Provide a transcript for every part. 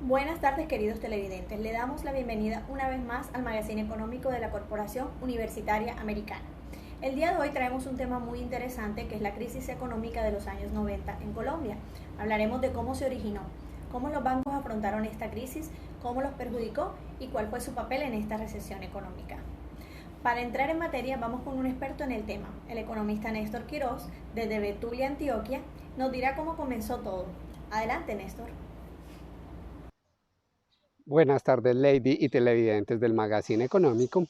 Buenas tardes, queridos televidentes. Le damos la bienvenida una vez más al magazine económico de la Corporación Universitaria Americana. El día de hoy traemos un tema muy interesante que es la crisis económica de los años 90 en Colombia. Hablaremos de cómo se originó, cómo los bancos afrontaron esta crisis, cómo los perjudicó y cuál fue su papel en esta recesión económica. Para entrar en materia vamos con un experto en el tema, el economista Néstor Quiroz, desde Betulia, Antioquia, nos dirá cómo comenzó todo. Adelante, Néstor. Buenas tardes, Lady y televidentes del Magazine Económico.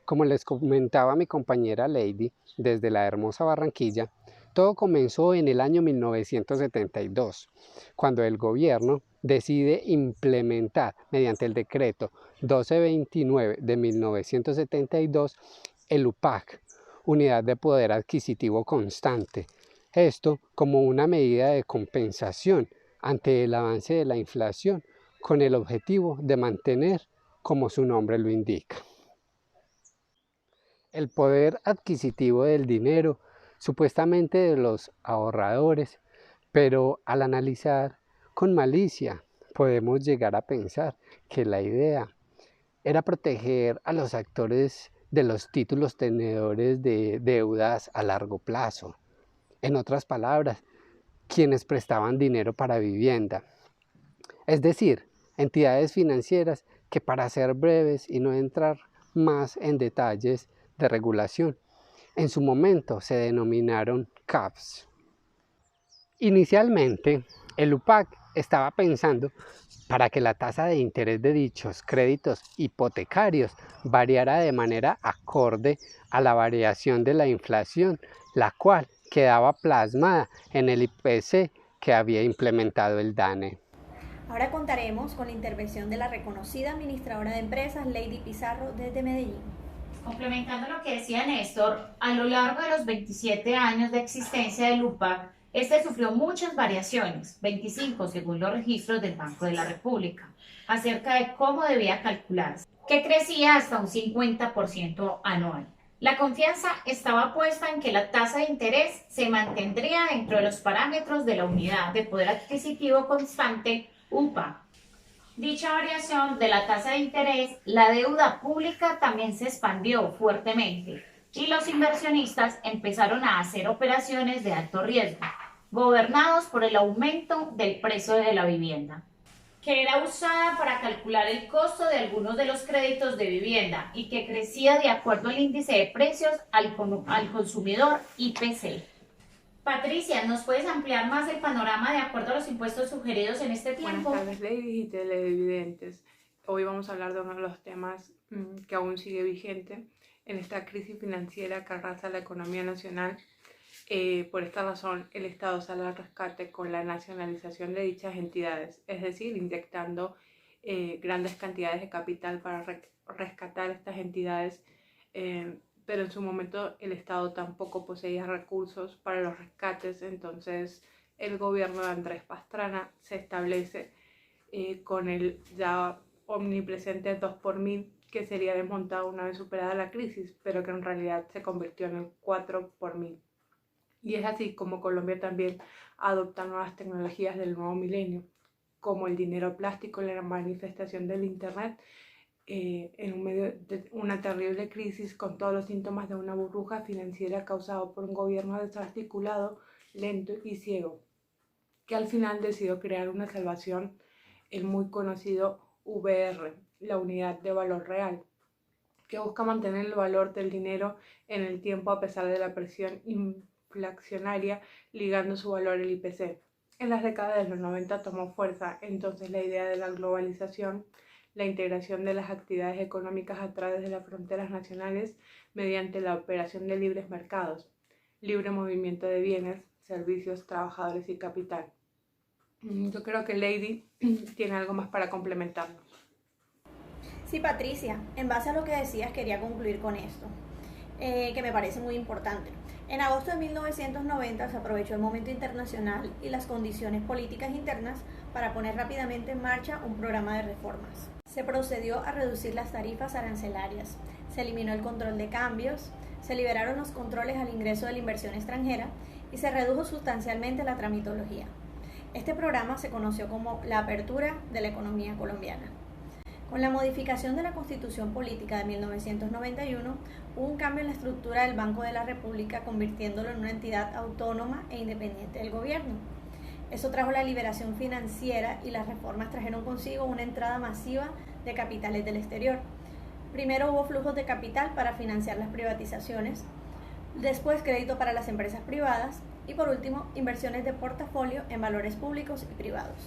Como les comentaba mi compañera Lady, desde la hermosa Barranquilla, todo comenzó en el año 1972, cuando el gobierno decide implementar mediante el decreto 1229 de 1972 el UPAC, Unidad de Poder Adquisitivo Constante. Esto como una medida de compensación ante el avance de la inflación, con el objetivo de mantener, como su nombre lo indica, el poder adquisitivo del dinero, supuestamente de los ahorradores, pero al analizar con malicia podemos llegar a pensar que la idea era proteger a los actores de los títulos tenedores de deudas a largo plazo. En otras palabras, quienes prestaban dinero para vivienda. Es decir, entidades financieras que, para ser breves y no entrar más en detalles de regulación, en su momento se denominaron CAPS. Inicialmente, el UPAC estaba pensando para que la tasa de interés de dichos créditos hipotecarios variara de manera acorde a la variación de la inflación, la cual quedaba plasmada en el IPC que había implementado el DANE. Ahora contaremos con la intervención de la reconocida administradora de empresas, Lady Pizarro, desde Medellín. Complementando lo que decía Néstor, a lo largo de los 27 años de existencia del UPAC, este sufrió muchas variaciones, 25 según los registros del Banco de la República, acerca de cómo debía calcularse, que crecía hasta un 50% anual. La confianza estaba puesta en que la tasa de interés se mantendría dentro de los parámetros de la Unidad de Poder Adquisitivo Constante, UPA. Dicha variación de la tasa de interés, la deuda pública también se expandió fuertemente y los inversionistas empezaron a hacer operaciones de alto riesgo, gobernados por el aumento del precio de la vivienda, que era usada para calcular el costo de algunos de los créditos de vivienda y que crecía de acuerdo al índice de precios al consumidor IPC. Patricia, ¿nos puedes ampliar más el panorama de acuerdo a los impuestos sugeridos en este tiempo? Buenas tardes, ladies y televidentes. Hoy vamos a hablar de uno de los temas que aún sigue vigente en esta crisis financiera que arrasa la economía nacional. Por esta razón, el Estado sale al rescate con la nacionalización de dichas entidades, es decir, inyectando grandes cantidades de capital para rescatar estas entidades, pero en su momento el Estado tampoco poseía recursos para los rescates. Entonces el gobierno de Andrés Pastrana se establece con el ya omnipresente 2 por 1000, que sería desmontado una vez superada la crisis, pero que en realidad se convirtió en el 4 por 1000. Y es así como Colombia también adopta nuevas tecnologías del nuevo milenio, como el dinero plástico, la manifestación del Internet, en medio de una terrible crisis con todos los síntomas de una burbuja financiera causada por un gobierno desarticulado, lento y ciego, que al final decidió crear una salvación, el muy conocido VR, la unidad de valor real, que busca mantener el valor del dinero en el tiempo a pesar de la presión inflacionaria, ligando su valor al IPC. En las décadas de los 90 tomó fuerza entonces la idea de la globalización, la integración de las actividades económicas a través de las fronteras nacionales mediante la operación de libres mercados, libre movimiento de bienes, servicios, trabajadores y capital. Yo creo que Lady tiene algo más para complementarnos. Sí, Patricia, en base a lo que decías quería concluir con esto, que me parece muy importante. En agosto de 1990 se aprovechó el momento internacional y las condiciones políticas internas para poner rápidamente en marcha un programa de reformas. Se procedió a reducir las tarifas arancelarias, se eliminó el control de cambios, se liberaron los controles al ingreso de la inversión extranjera y se redujo sustancialmente la tramitología. Este programa se conoció como la apertura de la economía colombiana. Con la modificación de la Constitución Política de 1991, hubo un cambio en la estructura del Banco de la República, convirtiéndolo en una entidad autónoma e independiente del gobierno. Eso trajo la liberación financiera y las reformas trajeron consigo una entrada masiva de capitales del exterior. Primero hubo flujos de capital para financiar las privatizaciones, después crédito para las empresas privadas y por último inversiones de portafolio en valores públicos y privados.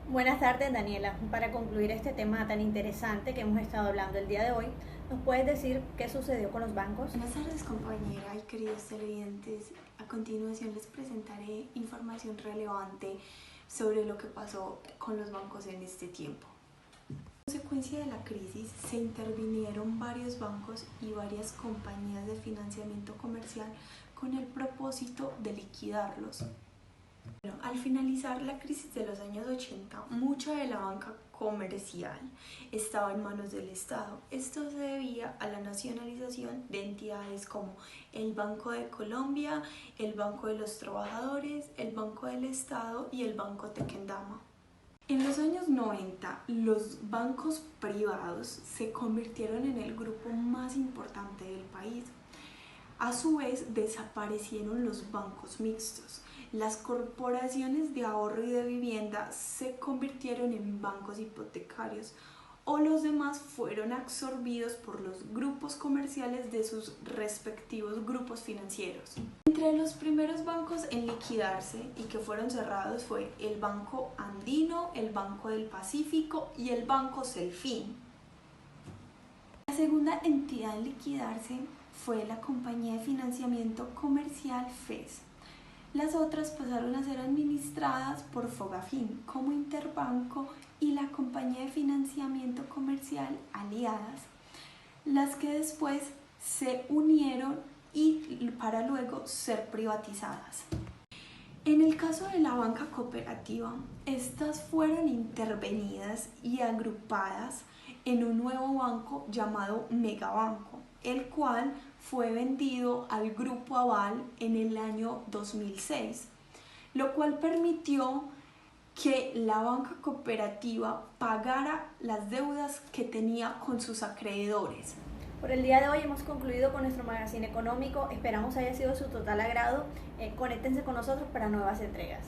Buenas tardes, Daniela. Para concluir este tema tan interesante que hemos estado hablando el día de hoy, ¿nos puedes decir qué sucedió con los bancos? Buenas tardes, compañera y queridos televidentes. A continuación les presentaré información relevante sobre lo que pasó con los bancos en este tiempo. A consecuencia de la crisis, se intervinieron varios bancos y varias compañías de financiamiento comercial con el propósito de liquidarlos. Bueno, al finalizar la crisis de los años 80, mucha de la banca comercial estaba en manos del Estado. Esto se debía a la nacionalización de entidades como el Banco de Colombia, el Banco de los Trabajadores, el Banco del Estado y el Banco Tequendama. En los años 90, los bancos privados se convirtieron en el grupo más importante del país. A su vez, desaparecieron los bancos mixtos. Las corporaciones de ahorro y de vivienda se convirtieron en bancos hipotecarios o los demás fueron absorbidos por los grupos comerciales de sus respectivos grupos financieros. Entre los primeros bancos en liquidarse y que fueron cerrados fue el Banco Andino, el Banco del Pacífico y el Banco Selfín. La segunda entidad en liquidarse fue la compañía de financiamiento comercial FES. Las otras pasaron a ser administradas por Fogafín como Interbanco y la compañía de financiamiento comercial Aliadas, las que después se unieron y para luego ser privatizadas. En el caso de la banca cooperativa, estas fueron intervenidas y agrupadas en un nuevo banco llamado Megabanco, el cual fue vendido al Grupo Aval en el año 2006, lo cual permitió que la banca cooperativa pagara las deudas que tenía con sus acreedores. Por el día de hoy hemos concluido con nuestro magazine económico. Esperamos haya sido de su total agrado. Conéctense con nosotros para nuevas entregas.